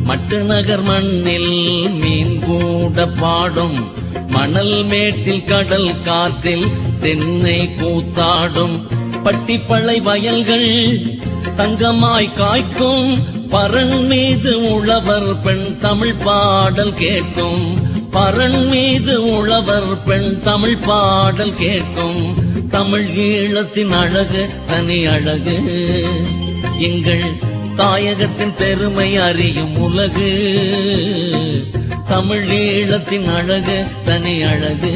மட்டு நகர் மண்ணில் மீன் கூட பாடும், மணல் மேட்டில் கடல் காற்றில் தென்னை கூத்தாடும். பட்டிப்பளை வயல்கள் தங்கமாய் காய்க்கும், பரண் மீது உழவர் பெண் தமிழ் பாடல் கேட்கும். பரண் மீது உழவர் பெண் தமிழ் பாடல் கேட்கும். தமிழ் ஈழத்தின் அழகு தனி அழகு, எங்கள் தாயகத்தின் பெருமை அறியும் உலகு. தமிழ் ஈழத்தின் அழகு தனி அழகு.